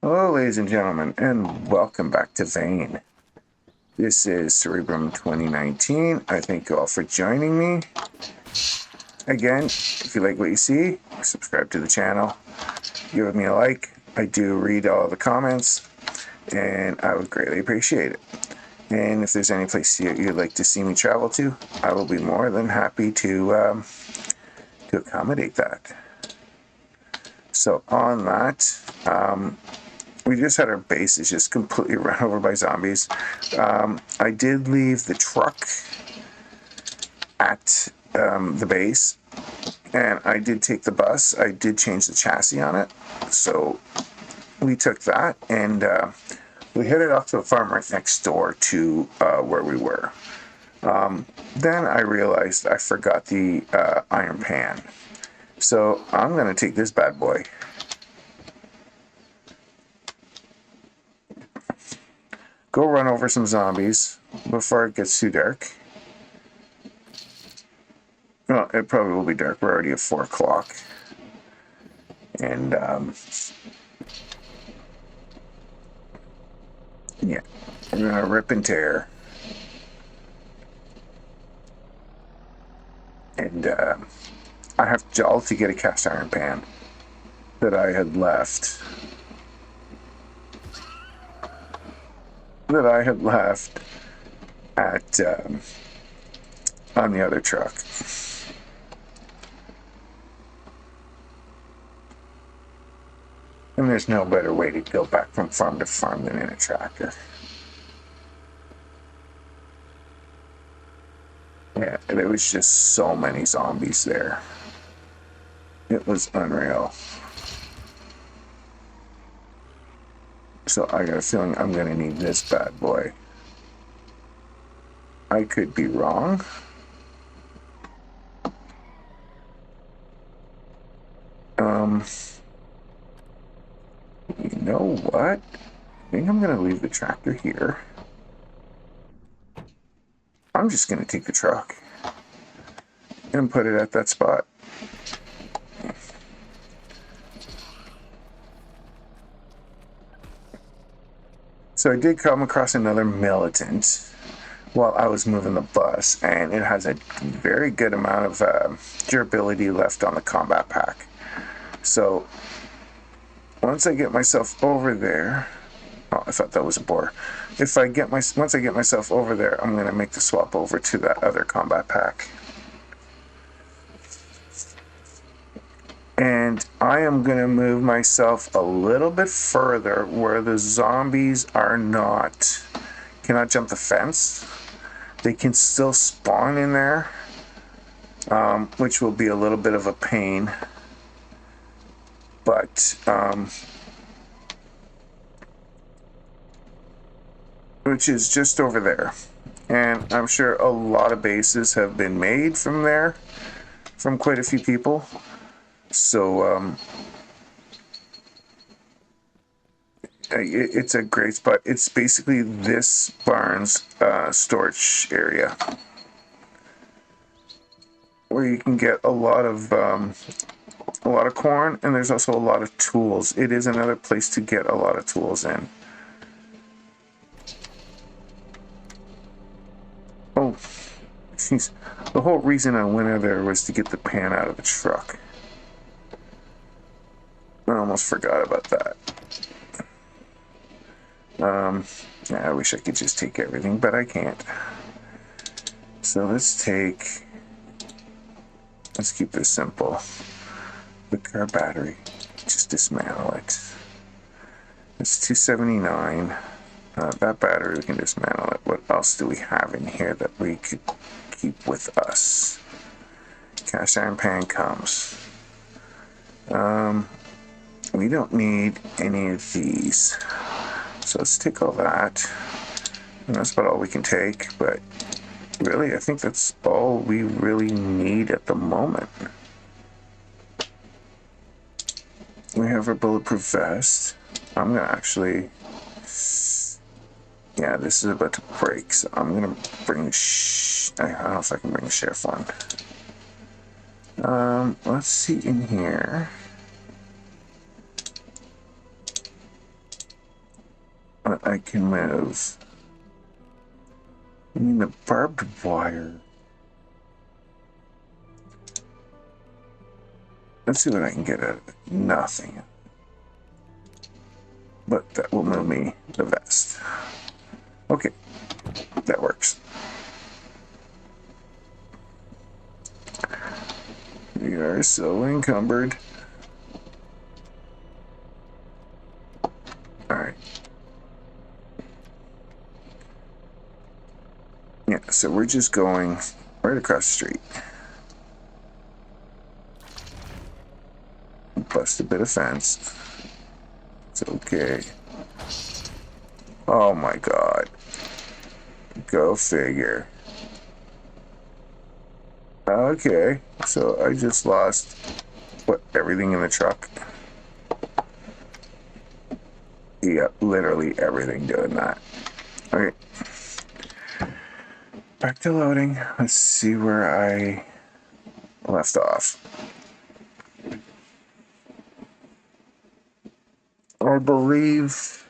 Hello, ladies and gentlemen, and welcome back to Vane. This is Cerebrum 2019. I thank you all for joining me. Again, if you like what you see, subscribe to the channel, give me a like. I do read all the comments, and I would greatly appreciate it. And if there's any place you'd like to see me travel to, I will be more than happy to accommodate that. So on that, we just had our bases just completely run over by zombies. I did leave the truck at the base, and I did take the bus. I did change the chassis on it, so we took that and we headed off to a farm right next door to where we were. Then I realized I forgot the iron pan, so I'm going to take this bad boy. Go run over some zombies before it gets too dark. Well, it probably will be dark. We're already at 4 o'clock. And, yeah, we're going to rip and tear. And I have to get a cast iron pan that I had left. At on the other truck. And there's no better way to go back from farm to farm than in a tractor. Yeah, there was just so many zombies there. It was unreal. So I got a feeling I'm going to need this bad boy. I could be wrong. You know what? I think I'm going to leave the tractor here. I'm just going to take the truck and put it at that spot. So I did come across another militant while I was moving the bus, and it has a very good amount of durability left on the combat pack. So once I get myself over there, oh, I thought that was a boar. Once I get myself over there, I'm going to make the swap over to that other combat pack. And I am going to move myself a little bit further where the zombies cannot jump the fence. They can still spawn in there, which will be a little bit of a pain. But, which is just over there. And I'm sure a lot of bases have been made from there, from quite a few people. So, it's a great spot. It's basically this barn's storage area where you can get a lot of corn, and there's also a lot of tools. It is another place to get a lot of tools in. Oh, jeez. The whole reason I went in there was to get the pan out of the truck. I almost forgot about that. Yeah, I wish I could just take everything, but I can't. So let's keep this simple. The car battery, just dismantle it. It's 279. That battery, we can dismantle it. What else do we have in here that we could keep with us? Cast iron pan comes. We don't need any of these. So let's take all that. And that's about all we can take, but really, I think that's all we really need at the moment. We have our bulletproof vest. I'm gonna actually, yeah, this is about to break, so I'm gonna bring I don't know if I can bring the sheriff one. Let's see in here. I can move. I mean, the barbed wire. Let's see what I can get at it. Nothing. But that will move me the vest. Okay, that works. We are so encumbered. Alright. Yeah, so we're just going right across the street. Bust a bit of fence. It's okay. Oh my god. Go figure. Okay, so I just lost, what, everything in the truck? Yeah, literally everything doing that. Okay. Back to loading. Let's see where I left off. I believe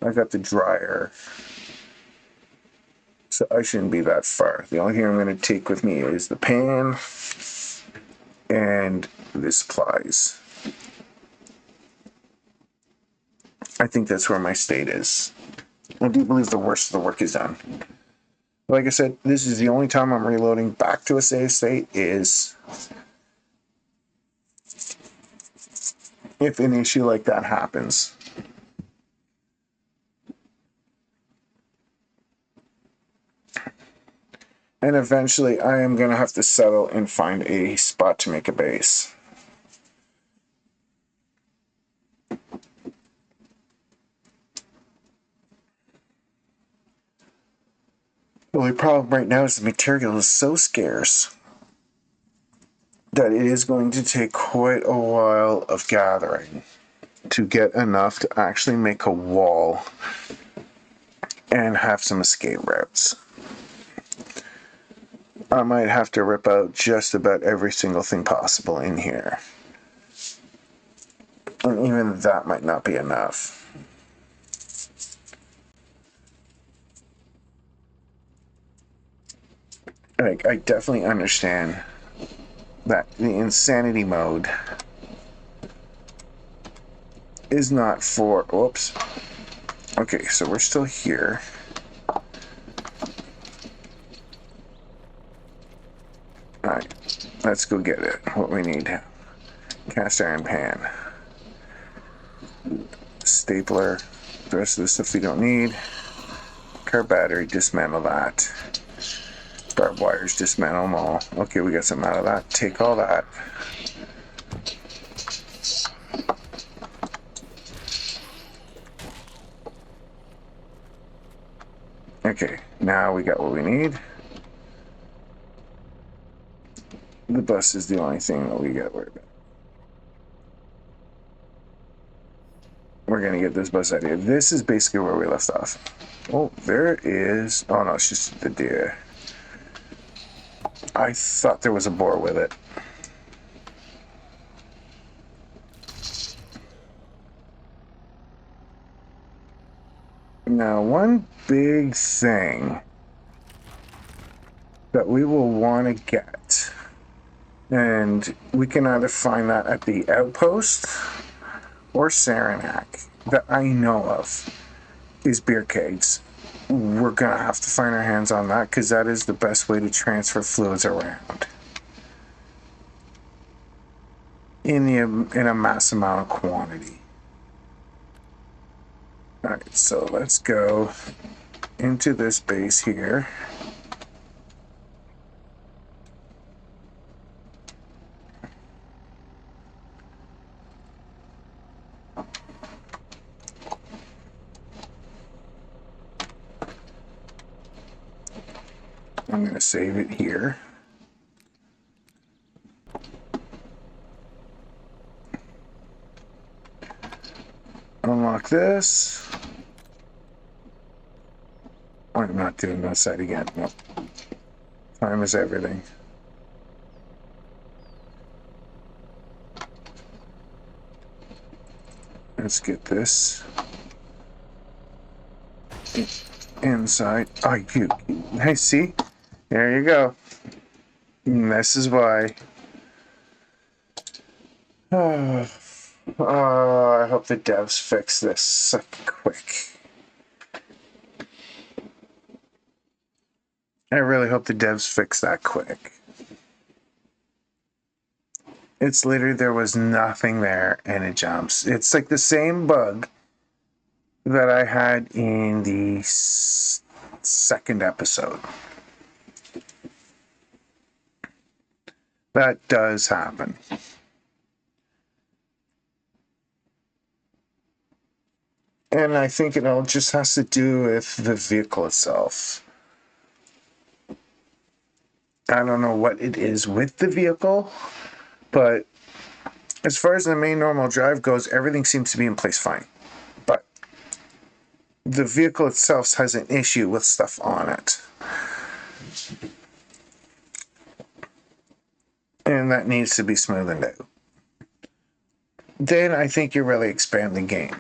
I got the dryer, so I shouldn't be that far. The only thing I'm going to take with me is the pan and the supplies. I think that's where my state is. I do believe the worst of the work is done. Like I said, this is the only time I'm reloading back to a save state is if an issue like that happens. And eventually I am going to have to settle and find a spot to make a base. The only problem right now is the material is so scarce that it is going to take quite a while of gathering to get enough to actually make a wall and have some escape routes. I might have to rip out just about every single thing possible in here. And even that might not be enough. Like, I definitely understand that the insanity mode is not for... Whoops. Okay, so we're still here. Alright, let's go get it. What we need. Cast iron pan. Stapler. The rest of the stuff we don't need. Car battery, dismantle that. Barbed wires, dismantle them all. Okay, we got some out of that. Take all that. Okay, now we got what we need. The bus is the only thing that we got worried about. We're gonna get this bus out of here. This is basically where we left off. Oh, there is... Oh no, it's just the deer. I thought there was a boar with it. Now, one big thing that we will want to get, and we can either find that at the outpost or Saranac, that I know of, is beer kegs. We're going to have to find our hands on that because that is the best way to transfer fluids around in a mass amount of quantity. Alright, so let's go into this base here. I'm going to save it here. Unlock this. I'm not doing that side again. Nope. Time is everything. Let's get this. inside. Oh, I see. There you go. And this is why. Oh, I hope the devs fix this quick. I really hope the devs fix that quick. It's literally, there was nothing there and it jumps. It's like the same bug that I had in the second episode. That does happen. And I think it all just has to do with the vehicle itself. I don't know what it is with the vehicle, but as far as the main normal drive goes, everything seems to be in place fine. But the vehicle itself has an issue with stuff on it. And that needs to be smoothened out. Then I think you really expand the game.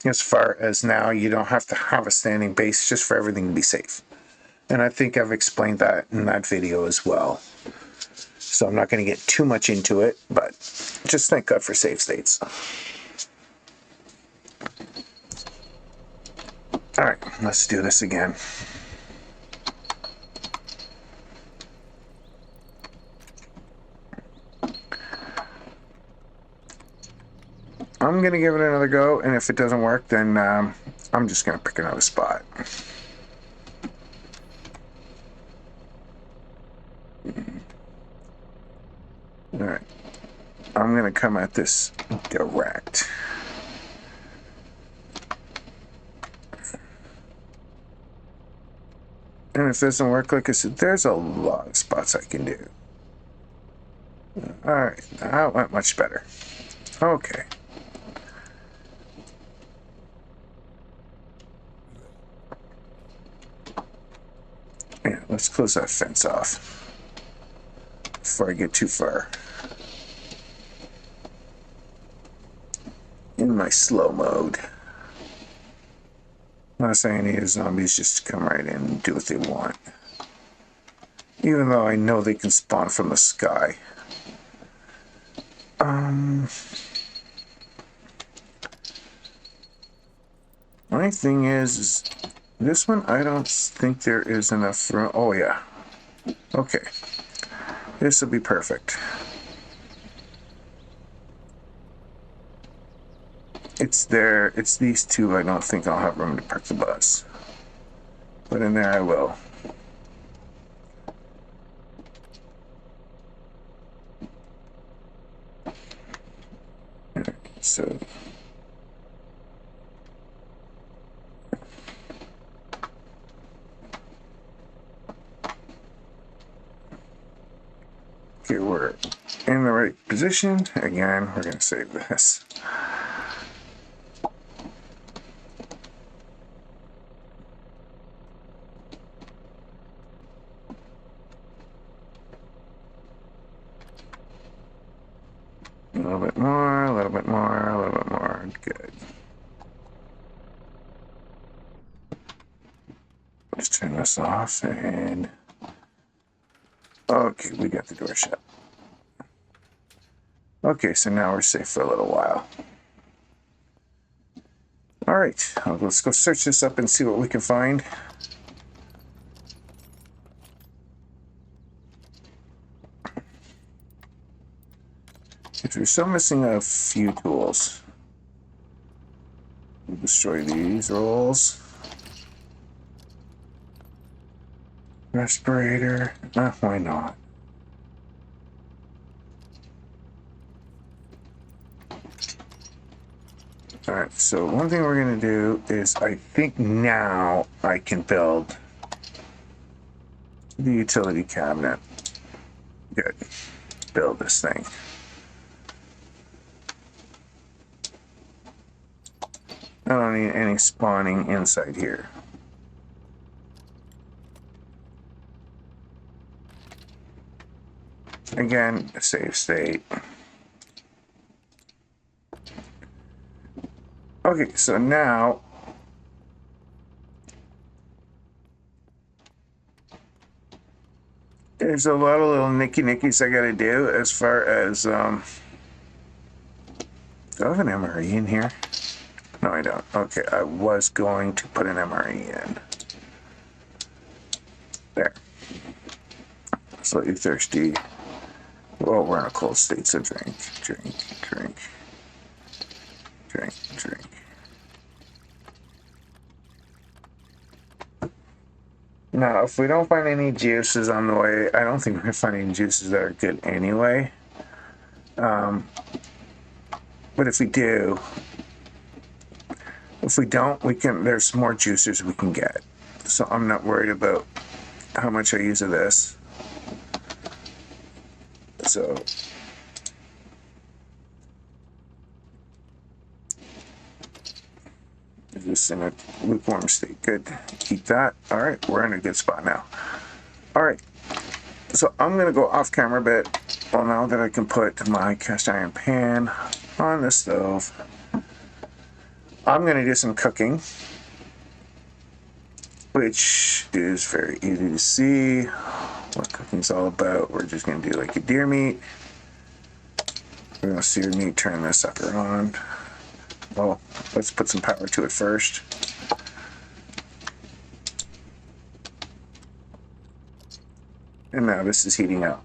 As far as now, you don't have to have a standing base just for everything to be safe. And I think I've explained that in that video as well. So I'm not going to get too much into it, but just thank God for save states. All right, let's do this again. I'm going to give it another go, and if it doesn't work, then I'm just going to pick another spot. All right. I'm going to come at this direct. And if it doesn't work, like I said, there's a lot of spots I can do. All right, that went much better. Okay. Yeah, let's close that fence off before I get too far. In my slow mode. Last thing I need is zombies just to come right in and do what they want. Even though I know they can spawn from the sky. My thing is this one I don't think there is enough room. Oh yeah. Okay. This will be perfect. It's there. It's these two. I don't think I'll have room to park the bus. But in there I will. So. Okay, we're in the right position. Again, we're going to save this. A little bit more, a little bit more, a little bit more. Good. Let's turn this off and... Okay, we got the door shut. Okay, so now we're safe for a little while. All right, let's go search this up and see what we can find. If we're still missing a few tools, we'll destroy these rolls. Respirator, why not? All right, so one thing we're gonna do is I think now I can build the utility cabinet. Good, build this thing. I don't need any spawning inside here. Again, save state. Okay, so now There's a lot of little nickies I gotta do as far as, do I have an MRE in here? No, I don't. Okay, I was going to put an MRE in. There. Slightly thirsty. Well, we're in a cold state, so drink. Now, if we don't find any juices on the way, I don't think we're gonna find any juices that are good anyway. But if we do, if we don't, there's more juicers we can get. So I'm not worried about how much I use of this. So this in a lukewarm state. Good. Keep that. All right, we're in a good spot now. All right. So I'm gonna go off camera a bit. Well, now that I can put my cast iron pan on the stove, I'm gonna do some cooking, which is very easy to see what cooking's all about. We're just gonna do like a deer meat. We're gonna sear meat, turn this sucker on. Well, let's put some power to it first. And now this is heating up.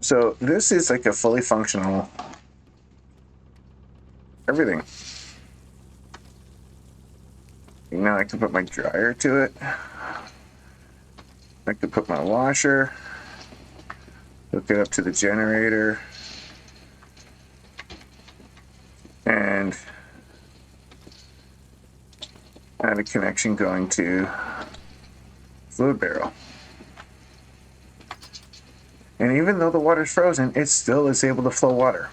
So this is like a fully functional everything. Now I can put my dryer to it. I could put my washer, hook it up to the generator, and add a connection going to fluid barrel. And even though the water's frozen, it still is able to flow water.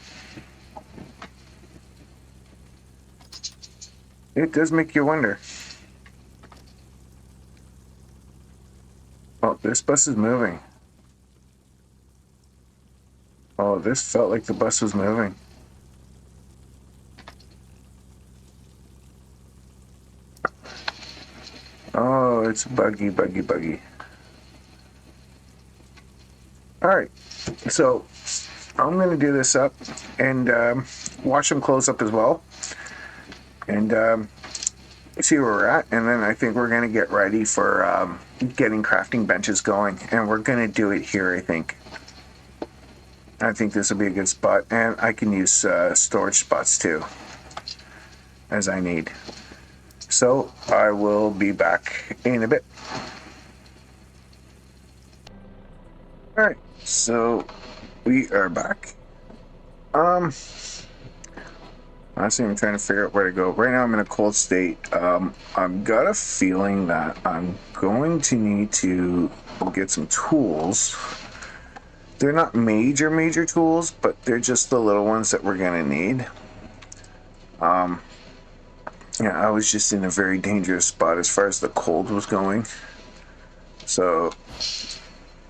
It does make you wonder. Oh, this bus is moving. Oh, this felt like the bus was moving. Oh, it's buggy. All right, so I'm gonna do this up and wash them clothes up as well, and see where we're at, and then I think we're gonna get ready for getting crafting benches going, and we're gonna do it here. I think this will be a good spot, and I can use storage spots too, as I need. So I will be back in a bit. All right, so we are back. Honestly, I'm trying to figure out where to go. Right now, I'm in a cold state. I've got a feeling that I'm going to need to get some tools. They're not major tools, but they're just the little ones that we're gonna need. Yeah, I was just in a very dangerous spot as far as the cold was going. So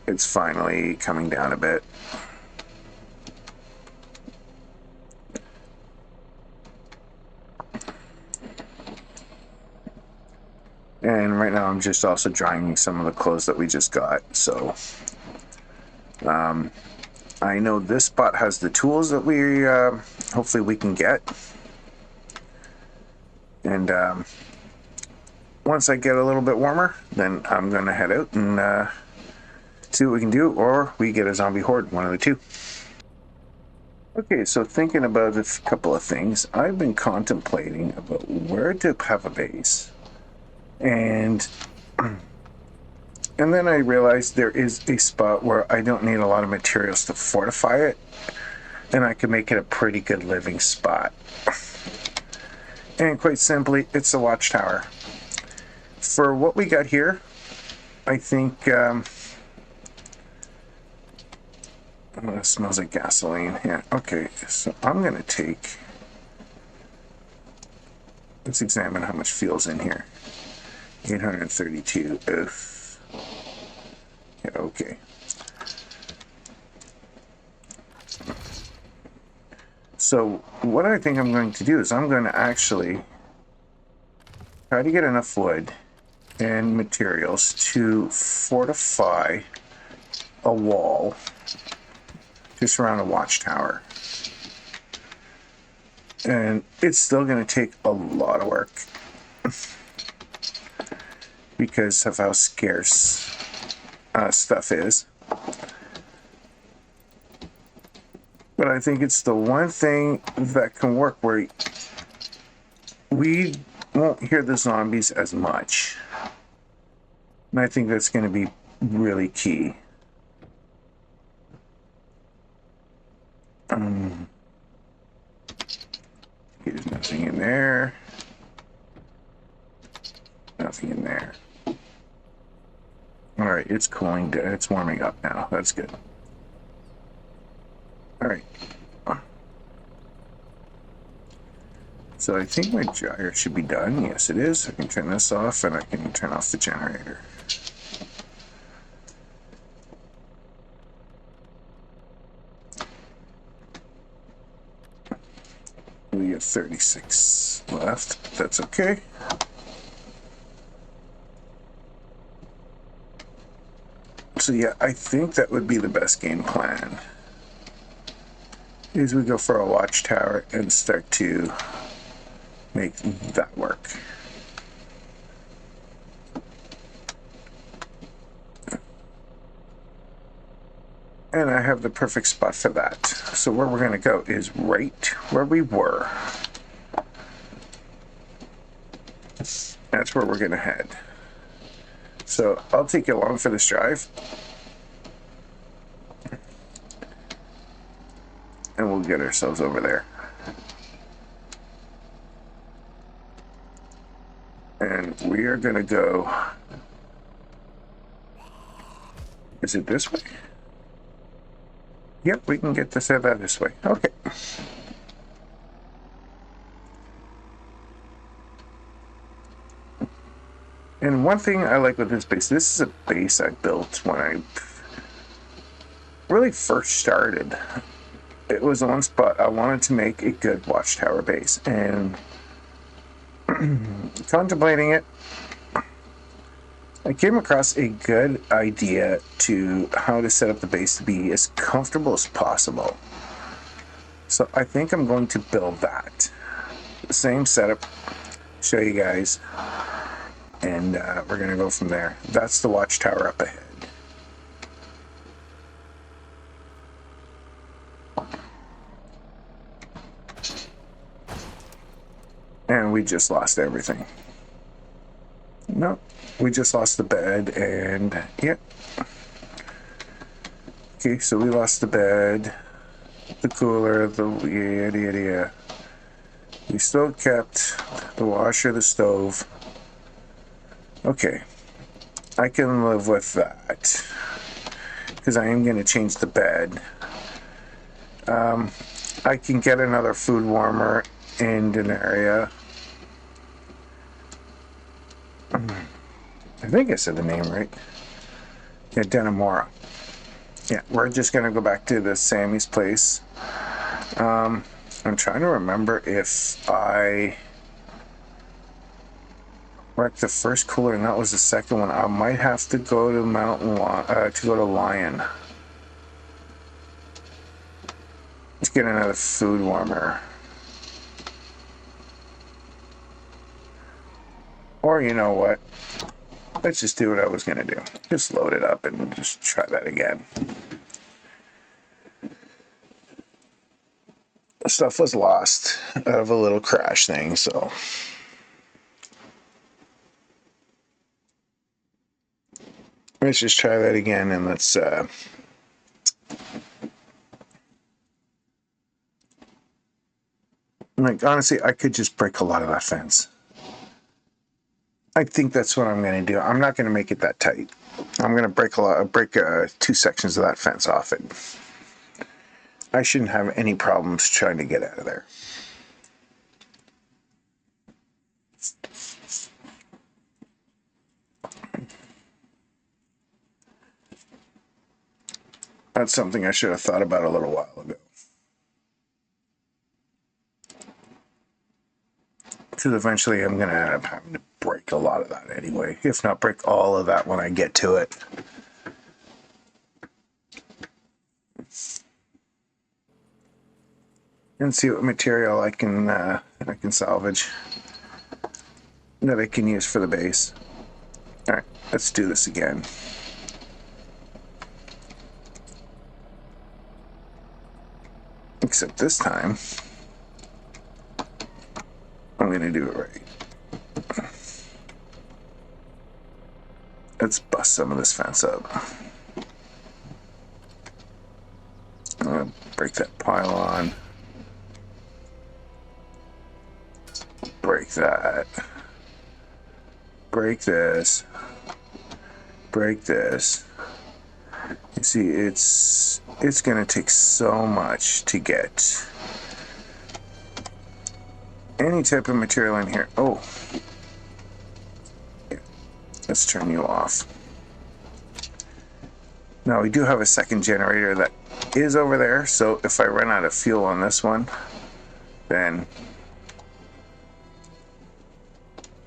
it's finally coming down a bit. And right now I'm just also drying some of the clothes that we just got. So I know this spot has the tools that we hopefully we can get. And once I get a little bit warmer, then I'm gonna head out and see what we can do, or we get a zombie horde, one of the two. Okay, so thinking about a couple of things, I've been contemplating about where to have a base. And then I realized there is a spot where I don't need a lot of materials to fortify it, and I can make it a pretty good living spot. And quite simply, it's a watchtower. For what we got here, I think it smells like gasoline. Yeah, okay, so I'm gonna take, let's examine how much fuel's in here. 832. Yeah, okay. So what I think I'm going to do is I'm going to actually try to get enough wood and materials to fortify a wall to surround a watchtower. And it's still going to take a lot of work because of how scarce stuff is. But I think it's the one thing that can work where we won't hear the zombies as much. And I think that's going to be really key. There's nothing in there. Nothing in there. All right, it's cooling. It's warming up now. That's good. All right. So I think my dryer should be done. Yes, it is. I can turn this off and I can turn off the generator. We have 36 left. That's okay. So yeah, I think that would be the best game plan. Is we go for a watchtower and start to make that work. And I have the perfect spot for that. So where we're going to go is right where we were. That's where we're going to head. So I'll take you along for this drive. And we'll get ourselves over there. And we are going to go... Is it this way? Yep, we can get this out this way. Okay. And one thing I like with this base, this is a base I built when I really first started. It was the one spot I wanted to make a good watchtower base, and contemplating it, I came across a good idea to how to set up the base to be as comfortable as possible. So I think I'm going to build that. The same setup, show you guys, and we're going to go from there. That's the watchtower up ahead. And we just lost everything. No, we just lost the bed and yeah. Okay, so we lost the bed, the cooler, the yada. We still kept the washer, the stove. Okay, I can live with that because I am going to change the bed. I can get another food warmer in an area. I think I said the name right. Yeah, Denimora. Yeah, we're just gonna go back to the Sammy's place. I'm trying to remember if I wrecked the first cooler and that was the second one. I might have to go to Lion. Let's get another food warmer. Or you know what? Let's just do what I was going to do. Just load it up and just try that again. The stuff was lost out of a little crash thing, so. Let's just try that again and let's, like, honestly, I could just break a lot of that fence. I think that's what I'm going to do. I'm not going to make it that tight. I'm going to break 2 sections of that fence off it. I shouldn't have any problems trying to get out of there. That's something I should have thought about a little while ago. Because eventually I'm going to end up having to break a lot of that anyway. If not break all of that when I get to it. and see what material I can salvage that I can use for the base. All right, let's do this again. Except this time, I'm going to do it right. Let's bust some of this fence up. I'm going to break that pylon. Break that. Break this. Break this. You see, it's going to take so much to get any type of material in here. Oh, yeah. Let's turn you off. Now, we do have a second generator that is over there, so if I run out of fuel on this one, then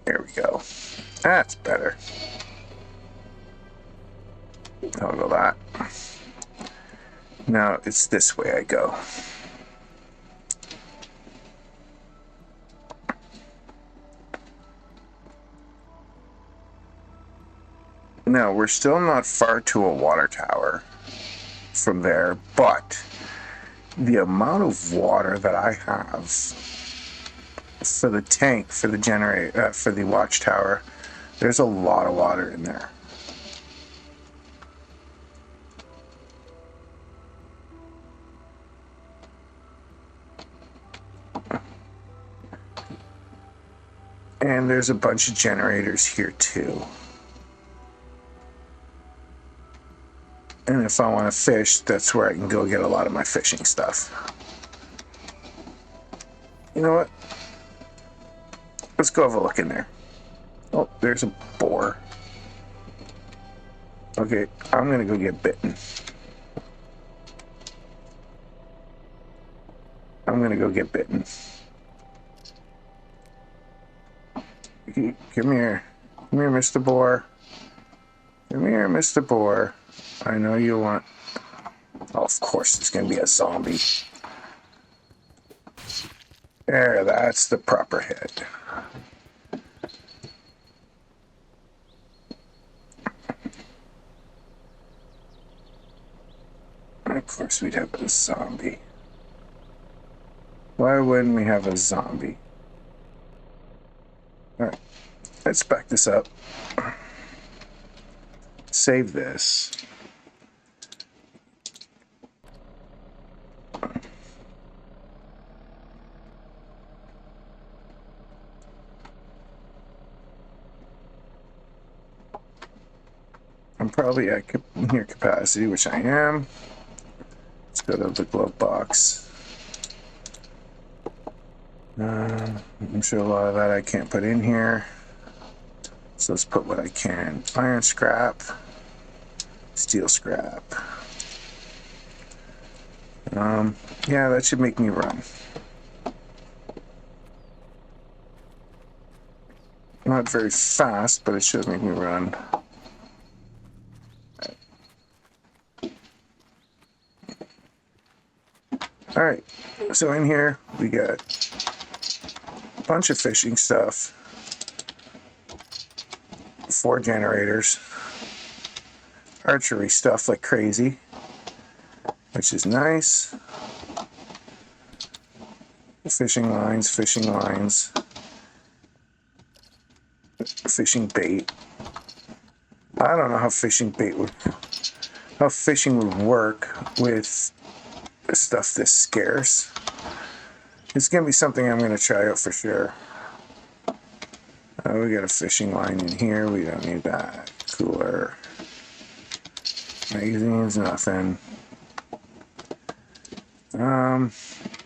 there we go. That's better. I'll go that. Now it's this way I go. Now we're still not far to a water tower from there, but the amount of water that I have for the tank, for the generator, for the watchtower, there's a lot of water in there. And there's a bunch of generators here too. And if I want to fish, that's where I can go get a lot of my fishing stuff. You know what? Let's go have a look in there. Oh, there's a boar. Okay, I'm gonna go get bitten. I'm gonna go get bitten. Come here. Come here, Mr. Boar. Come here, Mr. Boar. I know you want... Oh, of course, it's gonna be a zombie. There, that's the proper hit. Of course we'd have a zombie. Why wouldn't we have a zombie? Alright, let's back this up. Save this. I'm probably at near capacity, which I am. Let's go to the glove box. I'm sure a lot of that I can't put in here. So let's put what I can. Iron scrap, steel scrap. Yeah, that should make me run. Not very fast, but it should make me run. Alright, so in here we got a bunch of fishing stuff, 4 generators, archery stuff like crazy, which is nice, fishing lines, fishing bait. I don't know how fishing would work with stuff this scarce. It's gonna be something I'm gonna try out for sure. We got a fishing line in here. We don't need that. Cooler. Magazines, nothing. What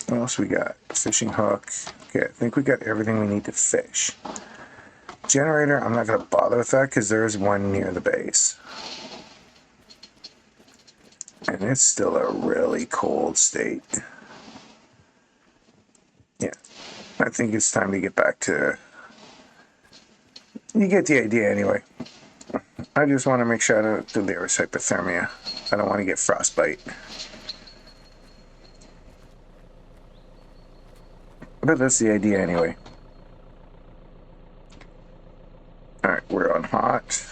else we got? Fishing hook. Okay, I think we got everything we need to fish. Generator, I'm not gonna bother with that because there is one near the base. And it's still a really cold state. Yeah, I think it's time to get back to... You get the idea anyway. I just want to make sure I don't delirious hypothermia. I don't want to get frostbite. But that's the idea anyway. Alright, we're on hot.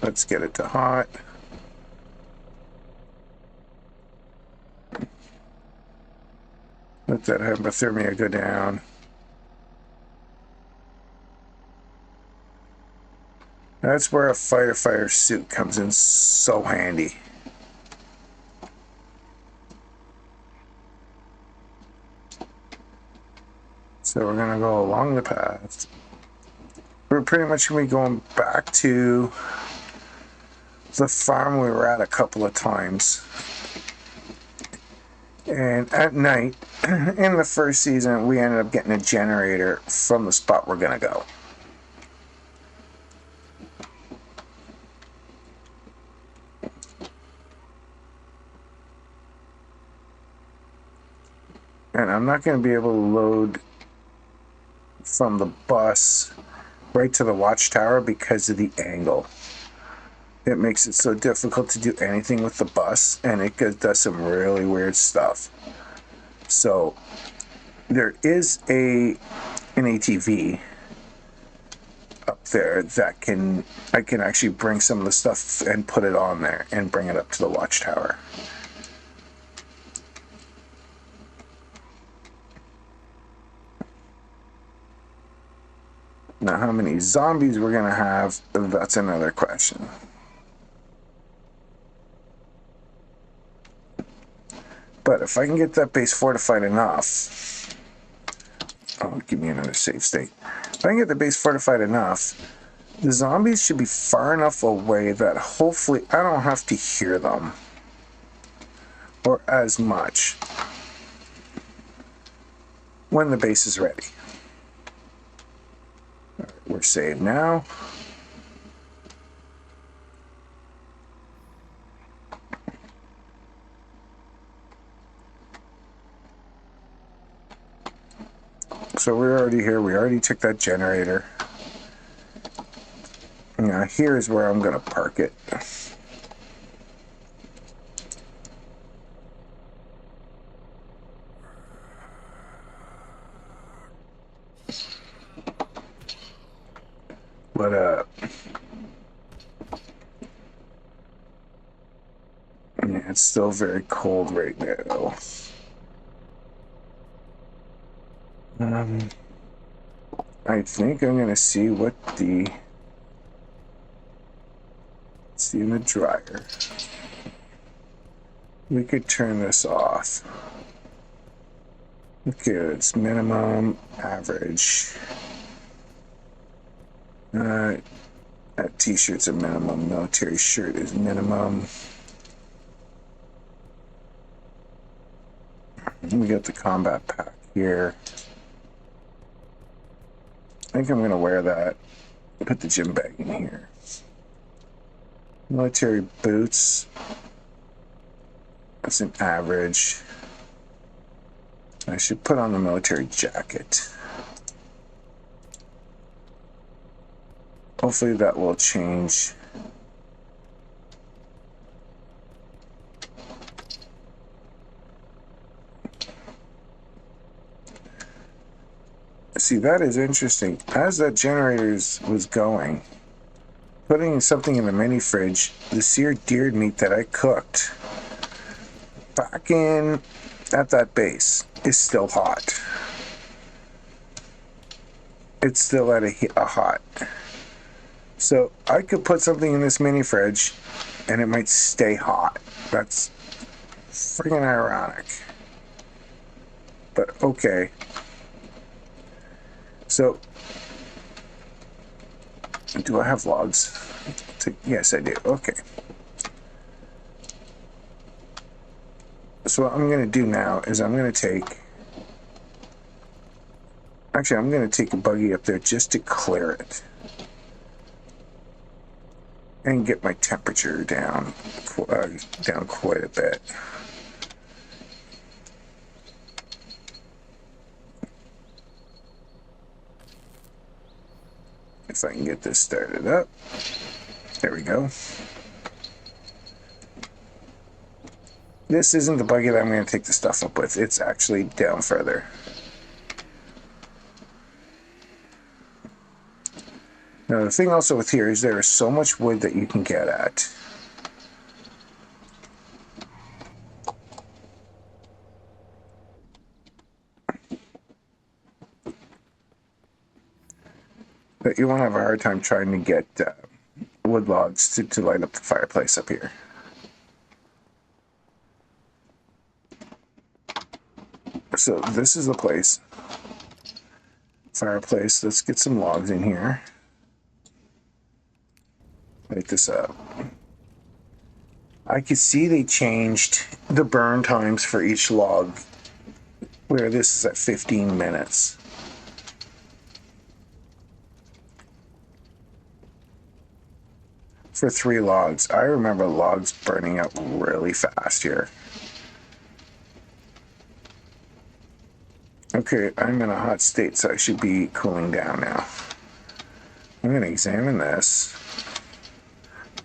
Let's get it to hot. Let that hypothermia go down. That's where a fighter fire suit comes in so handy. So we're gonna go along the path. We're pretty much gonna be going back to the farm we were at a couple of times. And at night, in the first season, we ended up getting a generator from the spot we're gonna go. And I'm not going to be able to load from the bus right to the watchtower because of the angle. It makes it so difficult to do anything with the bus, and it does some really weird stuff. So there is an ATV up there that I can actually bring some of the stuff and put it on there and bring it up to the watchtower. Now, how many zombies we're going to have, that's another question. But if I can get that base fortified enough... Oh, give me another save state. If I can get the base fortified enough, the zombies should be far enough away that hopefully I don't have to hear them. Or as much. When the base is ready. We're saved now. So we're already here. We already took that generator. Now here's where I'm going to park it. But yeah, it's still very cold right now. I think I'm gonna see what see in the dryer. We could turn this off. Okay, it's minimum, average. That t-shirt's a minimum, military shirt is minimum. We got the combat pack here. I think I'm going to wear that. Put the gym bag in here. Military boots. That's an average. I should put on the military jacket. Hopefully that will change. See, that is interesting. As that generator was going, putting something in the mini fridge, the seared deer meat that I cooked back in at that base is still hot. It's still at a hot. So I could put something in this mini fridge and it might stay hot. That's freaking ironic. But okay. So, do I have logs? Yes, I do. Okay. So what I'm going to do now is I'm going to take... Actually, I'm going to take a buggy up there just to clear it. And get my temperature down quite a bit. If I can get this started up. There we go. This isn't the buggy that I'm going to take the stuff up with. It's actually down further. Now, the thing also with here is there is so much wood that you can get at. That you won't have a hard time trying to get wood logs to light up the fireplace up here. So this is the place. Fireplace. Let's get some logs in here. Light this up. I could see they changed the burn times for each log, where this is at 15 minutes. For 3 logs. I remember logs burning up really fast here. Okay, I'm in a hot state, so I should be cooling down now. I'm going to examine this,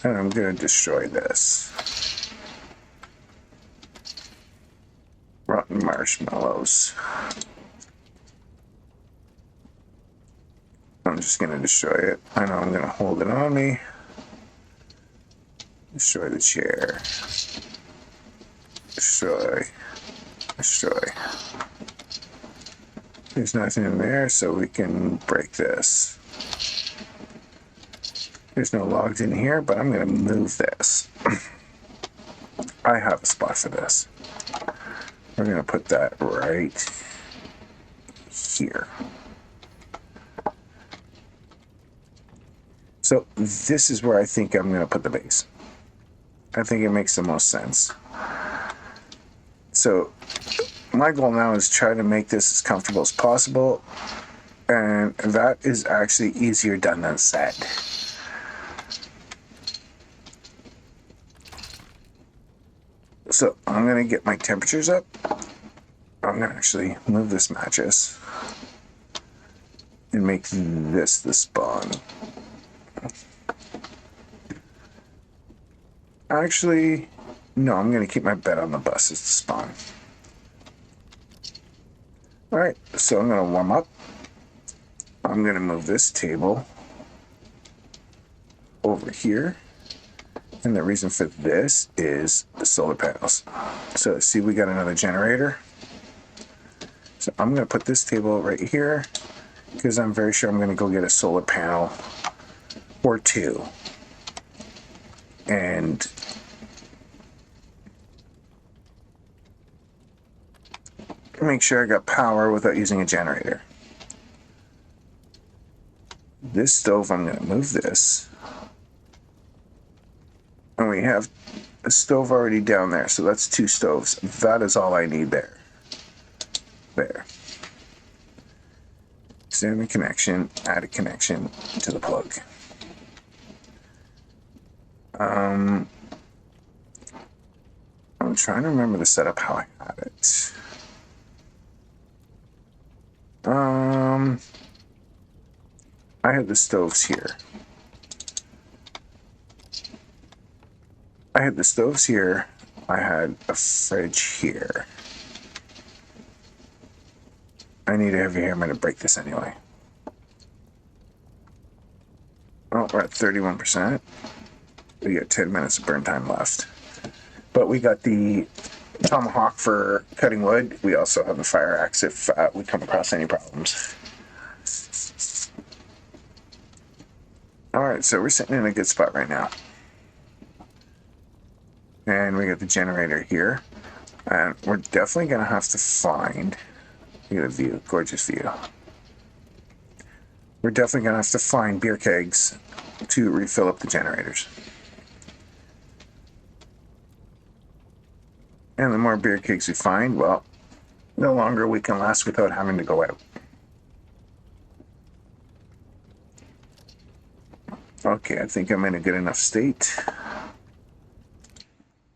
and I'm going to destroy this. Rotten marshmallows. I'm just going to destroy it. I know I'm going to hold it on me. Destroy the chair. Destroy. Destroy. There's nothing in there, so we can break this. There's no logs in here, but I'm going to move this. I have a spot for this. We're going to put that right here. So this is where I think I'm going to put the base. I think it makes the most sense. So my goal now is try to make this as comfortable as possible, and that is actually easier done than said. So I'm going to get my temperatures up. I'm going to actually move this mattress and make this the spawn. Actually, no, I'm going to keep my bed on the bus as the spawn. Alright, so I'm going to warm up. I'm going to move this table over here. And the reason for this is the solar panels. So see, we got another generator. So I'm going to put this table right here because I'm very sure I'm going to go get a solar panel or 2. And make sure I got power without using a generator. This stove, I'm going to move this. And we have a stove already down there, so that's 2 stoves. That is all I need there. There. Examine connection, add a connection to the plug. I'm trying to remember the setup how I had it. I had the stoves here. I had a fridge here. I need a heavy hammer to break this anyway. Oh, we're at 31%. We got 10 minutes of burn time left. But we got the tomahawk for cutting wood. We also have the fire axe if we come across any problems. Alright, so we're sitting in a good spot right now. And we got the generator here. And we're definitely going to have to find... Look at the view, gorgeous view. We're definitely going to have to find beer kegs to refill up the generators. And the more beer kegs we find, well, the longer we can last without having to go out. Okay, I think I'm in a good enough state.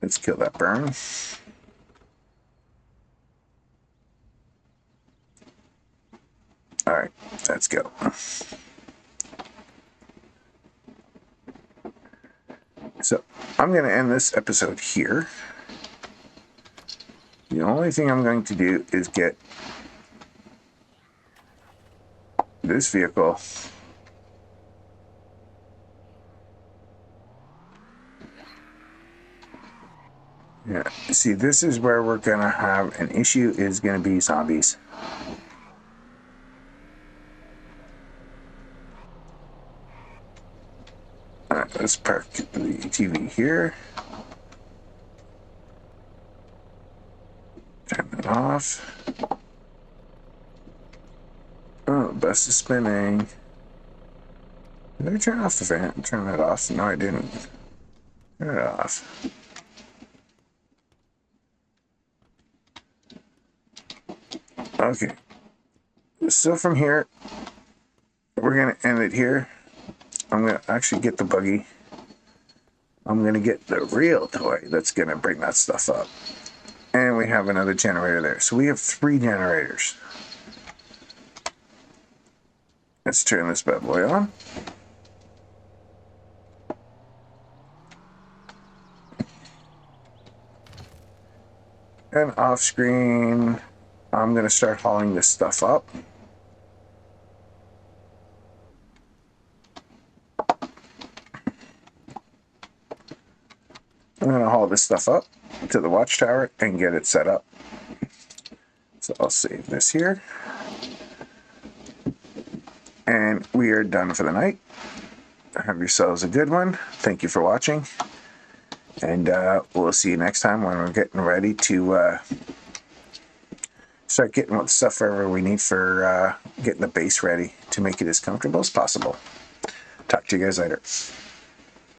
Let's kill that burn. Alright, let's go. So, I'm going to end this episode here. The only thing I'm going to do is get this vehicle yeah. See, this is where we're gonna have an issue, is gonna be zombies. Alright, let's park the ATV here. Turn it off. Oh, bus is spinning. Did I turn off the fan? Turn that off? No, I didn't. Turn it off. Okay. So from here, we're gonna end it here. I'm gonna actually get the buggy. I'm gonna get the real toy that's gonna bring that stuff up. And we have another generator there. So we have 3 generators. Let's turn this bad boy on. And off screen, I'm gonna start hauling this stuff up. I'm gonna haul this stuff up to the watchtower and get it set up. So I'll save this here. And we are done for the night. Have yourselves a good one. Thank you for watching. And we'll see you next time when we're getting ready to start getting what stuff wherever we need for getting the base ready to make it as comfortable as possible. Talk to you guys later.